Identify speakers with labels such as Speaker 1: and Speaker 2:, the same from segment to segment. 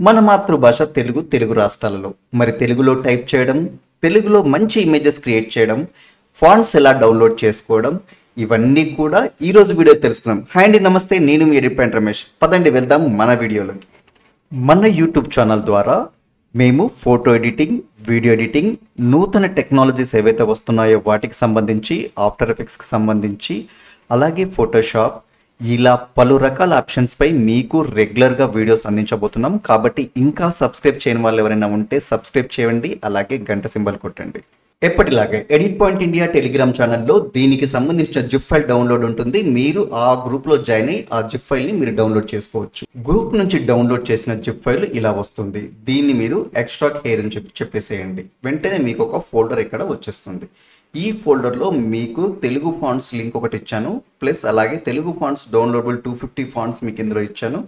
Speaker 1: మన మాతృభాష తెలుగు. తెలుగు రాష్ట్రాలలో మరి తెలుగులో టైప్ చేయడం, తెలుగులో మంచి ఇమేజెస్ క్రియేట్ చేయడం, ఫాంట్స్ ఎలా డౌన్లోడ్ చేసుకోవడం, ఇవన్నీ కూడా ఈరోజు వీడియో తెలుసుకుందాం. హాయ్ అండి, నమస్తే. నేను మీ ఎడిట్ రమేష్. పదండి వెళ్దాం మన వీడియోలోకి. మన యూట్యూబ్ ఛానల్ ద్వారా మేము ఫోటో ఎడిటింగ్, వీడియో ఎడిటింగ్, నూతన టెక్నాలజీస్ ఏవైతే వస్తున్నాయో వాటికి సంబంధించి, ఆఫ్టర్ ఎఫెక్ట్స్కి సంబంధించి, అలాగే ఫోటోషాప్, ఇలా పలు రకాల ఆప్షన్స్పై మీకు రెగ్యులర్గా వీడియోస్ అందించబోతున్నాం. కాబట్టి ఇంకా సబ్స్క్రైబ్ చేయని వాళ్ళు ఎవరైనా ఉంటే సబ్స్క్రైబ్ చేయండి, అలాగే గంట సింబల్ కొట్టండి. ఎప్పటిలాగే ఎడిట్ పాయింట్ ఇండియా టెలిగ్రామ్ ఛానల్లో దీనికి సంబంధించిన జిప్ ఫైల్ డౌన్లోడ్ ఉంటుంది. మీరు ఆ గ్రూప్లో జాయిన్ అయ్యి ఆ జిప్ ఫైల్ని మీరు డౌన్లోడ్ చేసుకోవచ్చు. గ్రూప్ నుంచి డౌన్లోడ్ చేసిన జిప్ ఫైల్ ఇలా వస్తుంది. దీన్ని మీరు ఎక్స్ట్రాక్ట్ హెయిర్ అని చెప్పేసేయండి. వెంటనే మీకు ఒక ఫోల్డర్ ఇక్కడ వచ్చేస్తుంది. ఈ ఫోల్డర్లో మీకు తెలుగు ఫాంట్స్ లింక్ ఒకటి ఇచ్చాను, ప్లస్ అలాగే తెలుగు ఫాంట్స్ డౌన్లోడబుల్ 250 ఫాంట్స్ మీకు ఇందులో ఇచ్చాను,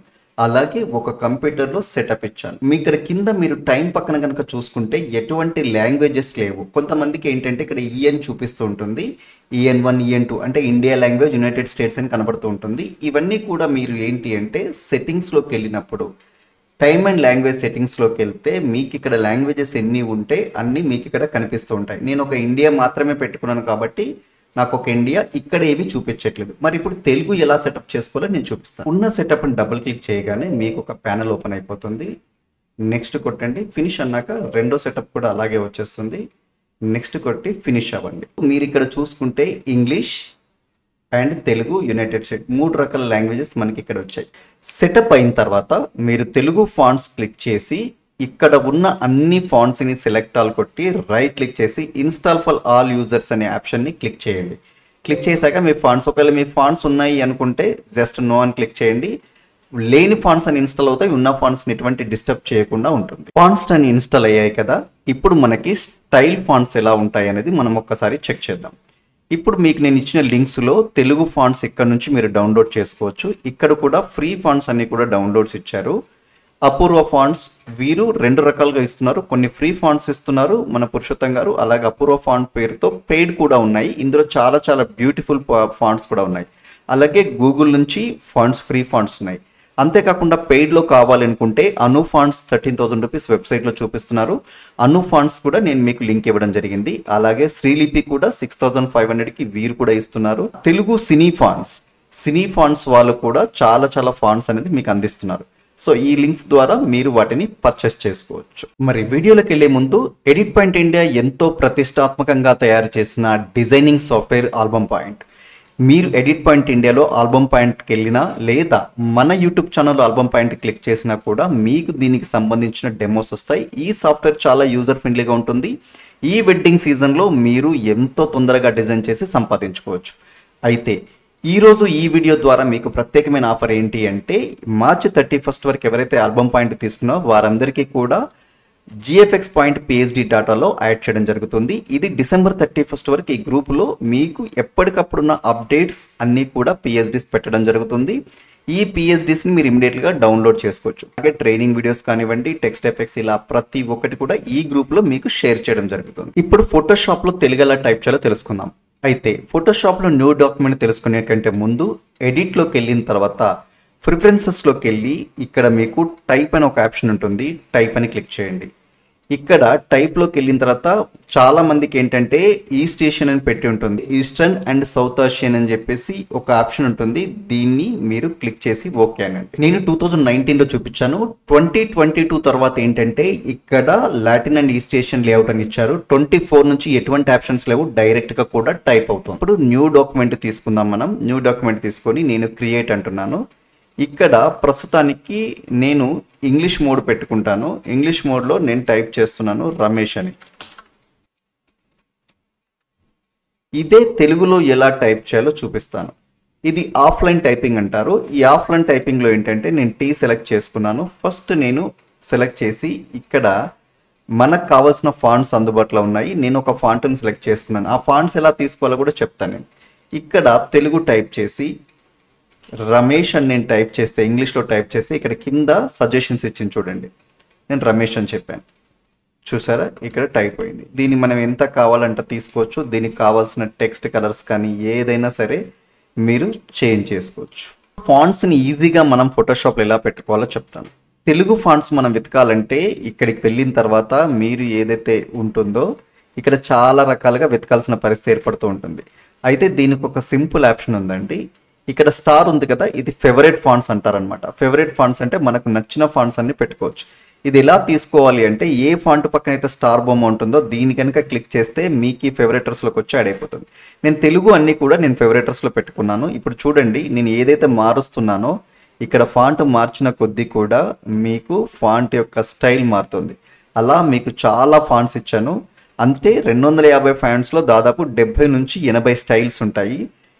Speaker 1: అలాగే ఒక కంప్యూటర్లో సెటప్ ఇచ్చాను. మీ ఇక్కడ కింద మీరు టైం పక్కన కనుక చూసుకుంటే ఎటువంటి లాంగ్వేజెస్ లేవు. కొంతమందికి ఏంటంటే ఇక్కడ ఈఎన్ చూపిస్తూ ఉంటుంది, EN1 EN2 అంటే ఇండియా లాంగ్వేజ్, యునైటెడ్ స్టేట్స్ అని కనబడుతూ ఉంటుంది. ఇవన్నీ కూడా మీరు ఏంటి అంటే సెట్టింగ్స్లోకి వెళ్ళినప్పుడు టైమ్ అండ్ లాంగ్వేజ్ సెట్టింగ్స్లోకి వెళ్తే మీకు ఇక్కడ లాంగ్వేజెస్ ఎన్ని ఉంటే అన్నీ మీకు ఇక్కడ కనిపిస్తూ ఉంటాయి. నేను ఒక ఇండియా మాత్రమే పెట్టుకున్నాను కాబట్టి నాకు ఒక ఇండియా ఇక్కడ ఏవి చూపించట్లేదు. మరి ఇప్పుడు తెలుగు ఎలా సెటప్ చేసుకోవాలో నేను చూపిస్తాను. ఉన్న సెటప్ని డబుల్ క్లిక్ చేయగానే మీకు ఒక ప్యానల్ ఓపెన్ అయిపోతుంది. నెక్స్ట్ కొట్టండి. ఫినిష్ అన్నాక రెండో సెటప్ కూడా అలాగే వచ్చేస్తుంది. నెక్స్ట్ కొట్టి ఫినిష్ అవ్వండి. మీరు ఇక్కడ చూసుకుంటే English and Telugu, United states, 3 రకాల లాంగ్వేజెస్ మనకి ఇక్కడ వచ్చాయి. సెటప్ అయిన తర్వాత మీరు తెలుగు ఫాంట్స్ క్లిక్ చేసి ఇక్కడ ఉన్న అన్ని ఫాంట్స్ని సెలెక్ట్ ఆల్ కొట్టి రైట్ క్లిక్ చేసి ఇన్స్టాల్ ఫర్ ఆల్ యూజర్స్ అనే ఆప్షన్ని క్లిక్ చేయండి. క్లిక్ చేశాక మీ ఫాంట్స్, ఒకవేళ మీ ఫాంట్స్ ఉన్నాయి అనుకుంటే జస్ట్ నో అని క్లిక్ చేయండి. లేని ఫాంట్స్ అని ఇన్స్టాల్ అవుతాయి, ఉన్న ఫాంట్స్ని ఎటువంటి డిస్టర్బ్ చేయకుండా ఉంటుంది. ఫాంట్స్ అని ఇన్స్టాల్ అయ్యాయి కదా, ఇప్పుడు మనకి స్టైల్ ఫాంట్స్ ఎలా ఉంటాయి అనేది మనం ఒక్కసారి చెక్ చేద్దాం. ఇప్పుడు మీకు నేను ఇచ్చిన లింక్స్లో తెలుగు ఫాంట్స్ ఇక్కడ నుంచి మీరు డౌన్లోడ్ చేసుకోవచ్చు. ఇక్కడ కూడా ఫ్రీ ఫాంట్స్ అన్ని కూడా డౌన్లోడ్స్ ఇచ్చారు. అపూర్వ ఫాంట్స్ వీరు 2 రకాలుగా ఇస్తున్నారు. కొన్ని ఫ్రీ ఫాంట్స్ ఇస్తున్నారు మన పురుషోత్తం గారు, అలాగే అపూర్వ ఫాంట్ పేరుతో పెయిడ్ కూడా ఉన్నాయి. ఇందులో చాలా చాలా బ్యూటిఫుల్ ఫాంట్స్ కూడా ఉన్నాయి. అలాగే గూగుల్ నుంచి ఫాంట్స్, ఫ్రీ ఫాంట్స్ ఉన్నాయి. అంతేకాకుండా పెయిడ్లో కావాలనుకుంటే అను ఫాంట్స్ 13,000 రూపీస్ వెబ్సైట్లో చూపిస్తున్నారు. అను ఫాంట్స్ కూడా నేను మీకు లింక్ ఇవ్వడం జరిగింది. అలాగే శ్రీలిపి కూడా 6,500కి వీరు కూడా ఇస్తున్నారు. తెలుగు సినీ ఫాంట్స్ వాళ్ళు కూడా చాలా చాలా ఫాంట్స్ అనేది మీకు అందిస్తున్నారు. సో ఈ లింక్స్ ద్వారా మీరు వాటిని పర్చేస్ చేసుకోవచ్చు. మరి వీడియోలోకి వెళ్ళే ముందు ఎడిట్ పాయింట్ ఇండియా ఎంతో ప్రతిష్టాత్మకంగా తయారు చేసిన డిజైనింగ్ సాఫ్ట్వేర్ ఆల్బమ్ పాయింట్. మీరు ఎడిట్ పాయింట్ ఇండియాలో ఆల్బమ్ పాయింట్కి వెళ్ళినా లేదా మన యూట్యూబ్ ఛానల్లో ఆల్బమ్ పాయింట్ క్లిక్ చేసినా కూడా మీకు దీనికి సంబంధించిన డెమోస్ వస్తాయి. ఈ సాఫ్ట్వేర్ చాలా యూజర్ ఫ్రెండ్లీగా ఉంటుంది. ఈ వెడ్డింగ్ సీజన్లో మీరు ఎంతో తొందరగా డిజైన్ చేసి సంపాదించుకోవచ్చు. అయితే ఈరోజు ఈ వీడియో ద్వారా మీకు ప్రత్యేకమైన ఆఫర్ ఏంటి అంటే మార్చి 31 వరకు ఎవరైతే ఆల్బమ్ పాయింట్ తీసుకున్నారో వారందరికీ కూడా GFX పాయింట్ PhD డాటాలో యాడ్ చేయడం జరుగుతుంది. ఇది డిసెంబర్ 31 వరకు ఈ గ్రూపులో మీకు ఎప్పటికప్పుడున్న అప్డేట్స్ అన్నీ కూడా PhDs పెట్టడం జరుగుతుంది. ఈ PhDsని మీరు ఇమీడియట్గా డౌన్లోడ్ చేసుకోవచ్చు. అలాగే ట్రైనింగ్ వీడియోస్ కానివ్వండి, టెక్స్ట్ ఎఫెక్ట్స్, ఇలా ప్రతి ఒక్కటి కూడా ఈ గ్రూప్లో మీకు షేర్ చేయడం జరుగుతుంది. ఇప్పుడు ఫోటోషాప్లో తెలుగు ఎలా టైప్ చేయాలో తెలుసుకుందాం. అయితే ఫోటోషాప్లో న్యూ డాక్యుమెంట్ తెలుసుకునే కంటే ముందు ఎడిట్లోకి వెళ్ళిన తర్వాత ప్రిఫరెన్సెస్లోకి వెళ్ళి ఇక్కడ మీకు టైప్ అని ఒక ఆప్షన్ ఉంటుంది. టైప్ అని క్లిక్ చేయండి. ఇక్కడ టైప్లోకి వెళ్ళిన తర్వాత చాలా మందికి ఏంటంటే ఈస్ట్ ఏషియన్ అని పెట్టి ఉంటుంది. ఈస్టర్న్ అండ్ సౌత్ ఏషియన్ అని చెప్పేసి ఒక ఆప్షన్ ఉంటుంది. దీన్ని మీరు క్లిక్ చేసి ఓకే అనండి. నేను 2019లో చూపించాను. 2022 తర్వాత ఏంటంటే ఇక్కడ Latin and east Asian layout అని ఇచ్చారు. 24 నుంచి ఎటువంటి ఆప్షన్స్ లేవు, డైరెక్ట్గా కూడా టైప్ అవుతుంది. ఇప్పుడు న్యూ డాక్యుమెంట్ తీసుకుందాం. మనం న్యూ డాక్యుమెంట్ తీసుకొని నేను క్రియేట్ అంటున్నాను. ఇక్కడ ప్రస్తుతానికి నేను ఇంగ్లీష్ మోడ్ పెట్టుకుంటాను. ఇంగ్లీష్ మోడ్లో నేను టైప్ చేస్తున్నాను రమేష్ అని. ఇదే తెలుగులో ఎలా టైప్ చేయాలో చూపిస్తాను. ఇది ఆఫ్లైన్ టైపింగ్ అంటారు. ఈ ఆఫ్లైన్ టైపింగ్లో ఏంటంటే నేను టీ సెలెక్ట్ చేసుకున్నాను. ఫస్ట్ నేను సెలెక్ట్ చేసి ఇక్కడ మనకు కావాల్సిన ఫాంట్స్ అందుబాటులో ఉన్నాయి. నేను ఒక ఫాంట్ని సెలెక్ట్ చేసుకున్నాను. ఆ ఫాంట్స్ ఎలా తీసుకోవాలో కూడా చెప్తాను నేను. ఇక్కడ తెలుగు టైప్ చేసి రమేష్ అని నేను టైప్ చేస్తే, ఇంగ్లీష్లో టైప్ చేస్తే ఇక్కడ కింద సజెషన్స్ ఇచ్చింది చూడండి. నేను రమేష్ అని చెప్పాను. చూసారా, ఇక్కడ టైప్ అయింది. దీన్ని మనం ఎంత కావాలంటే తీసుకోవచ్చు. దీనికి కావాల్సిన టెక్స్ట్ కలర్స్ కానీ ఏదైనా సరే మీరు చేంజ్ చేసుకోవచ్చు. ఫాంట్స్ని ఈజీగా మనం ఫోటోషాప్లో ఎలా పెట్టుకోవాలో చెప్తాను. తెలుగు ఫాంట్స్ మనం వెతకాలంటే ఇక్కడికి వెళ్ళిన తర్వాత మీరు ఏదైతే ఉంటుందో ఇక్కడ చాలా రకాలుగా వెతకాల్సిన పరిస్థితి ఏర్పడుతూ ఉంటుంది. అయితే దీనికి ఒక సింపుల్ ఆప్షన్ ఉందండి. ఇక్కడ స్టార్ ఉంది కదా, ఇది ఫేవరెట్ ఫాంట్స్ అంటారనమాట. ఫేవరెట్ ఫాంట్స్ అంటే మనకు నచ్చిన ఫాంట్స్ అన్ని పెట్టుకోవచ్చు. ఇది ఎలా తీసుకోవాలి అంటే ఏ ఫాంట్ పక్కన అయితే స్టార్ బొమ్మ ఉంటుందో దీని కనుక క్లిక్ చేస్తే మీకు ఈ ఫేవరెటర్స్లోకి వచ్చి యాడ్ అయిపోతుంది. నేను తెలుగు అన్నీ కూడా నేను ఫేవరెటర్స్లో పెట్టుకున్నాను. ఇప్పుడు చూడండి, నేను ఏదైతే మారుస్తున్నానో ఇక్కడ ఫాంట్ మార్చిన కొద్దీ కూడా మీకు ఫాంట్ యొక్క స్టైల్ మారుతుంది. అలా మీకు చాలా ఫాంట్స్ ఇచ్చాను. అంతే 250 ఫాంట్స్లో దాదాపు 70 నుంచి 80 స్టైల్స్ ఉంటాయి.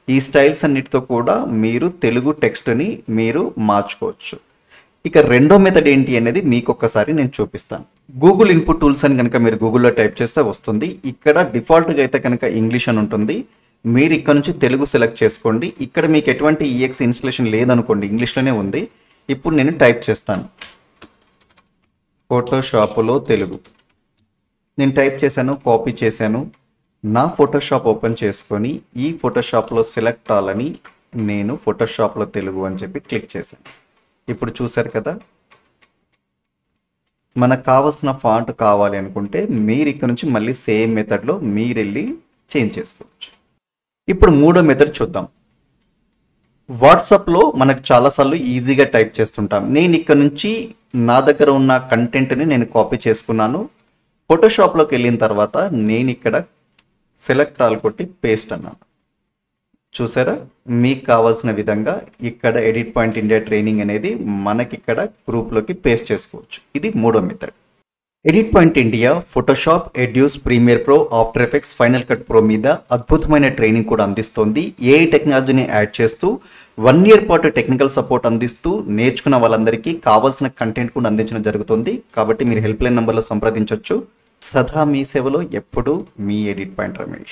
Speaker 1: ఈ స్టైల్స్ అన్నిటితో కూడా మీరు తెలుగు టెక్స్ట్ని మీరు మార్చుకోవచ్చు. ఇక రెండో మెథడ్ ఏంటి అనేది మీకు ఒక్కసారి నేను చూపిస్తాను. గూగుల్ ఇన్పుట్ టూల్స్ అని కనుక మీరు గూగుల్లో టైప్ చేస్తే వస్తుంది. ఇక్కడ డిఫాల్ట్గా అయితే కనుక ఇంగ్లీష్ అని ఉంటుంది. మీరు ఇక్కడ నుంచి తెలుగు సెలెక్ట్ చేసుకోండి. ఇక్కడ మీకు ఎటువంటి ఈఎక్స్ ఇన్స్టలేషన్ లేదనుకోండి, ఇంగ్లీష్లోనే ఉంది. ఇప్పుడు నేను టైప్ చేస్తాను ఫోటోషాప్లో తెలుగు. నేను టైప్ చేశాను, కాపీ చేశాను. నా ఫోటోషాప్ ఓపెన్ చేసుకొని ఈ ఫోటోషాప్లో సెలెక్ట్ అవ్వాలని నేను ఫోటోషాప్లో తెలుగు అని చెప్పి క్లిక్ చేశాను. ఇప్పుడు చూసారు కదా, మనకు కావాల్సిన ఫాంట్ కావాలి అనుకుంటే మీరు ఇక్కడ నుంచి మళ్ళీ సేమ్ మెథడ్లో మీరు వెళ్ళి చేంజ్ చేసుకోవచ్చు. ఇప్పుడు మూడో మెథడ్ చూద్దాం. వాట్సాప్లో మనకు చాలాసార్లు ఈజీగా టైప్ చేస్తుంటాం. నేను ఇక్కడ నుంచి నా దగ్గర ఉన్న కంటెంట్ని నేను కాపీ చేసుకున్నాను. ఫోటోషాప్లోకి వెళ్ళిన తర్వాత నేను ఇక్కడ సెలెక్ట్ ఆల్ కొట్టి పేస్ట్ అన్నాను. చూసారా, మీకు కావాల్సిన విధంగా ఇక్కడ ఎడిట్ పాయింట్ ఇండియా ట్రైనింగ్ అనేది మనకి ఇక్కడ గ్రూప్లోకి పేస్ట్ చేసుకోవచ్చు. ఇది మూడో method. Edit point India Photoshop, Edius, Premiere Pro, After Effects, Final Cut Pro మీద అద్భుతమైన ట్రైనింగ్ కూడా అందిస్తోంది. ఏఐ టెక్నాలజీని యాడ్ చేస్తూ 1 year పాటు టెక్నికల్ సపోర్ట్ అందిస్తూ నేర్చుకున్న వాళ్ళందరికీ కావాల్సిన కంటెంట్ కూడా అందించడం జరుగుతుంది. కాబట్టి మీరు హెల్ప్ లైన్ నెంబర్లో సంప్రదించవచ్చు. సదా మీ సేవలో ఎప్పుడూ మీ ఎడిట్ పాయింట్ రమేష్.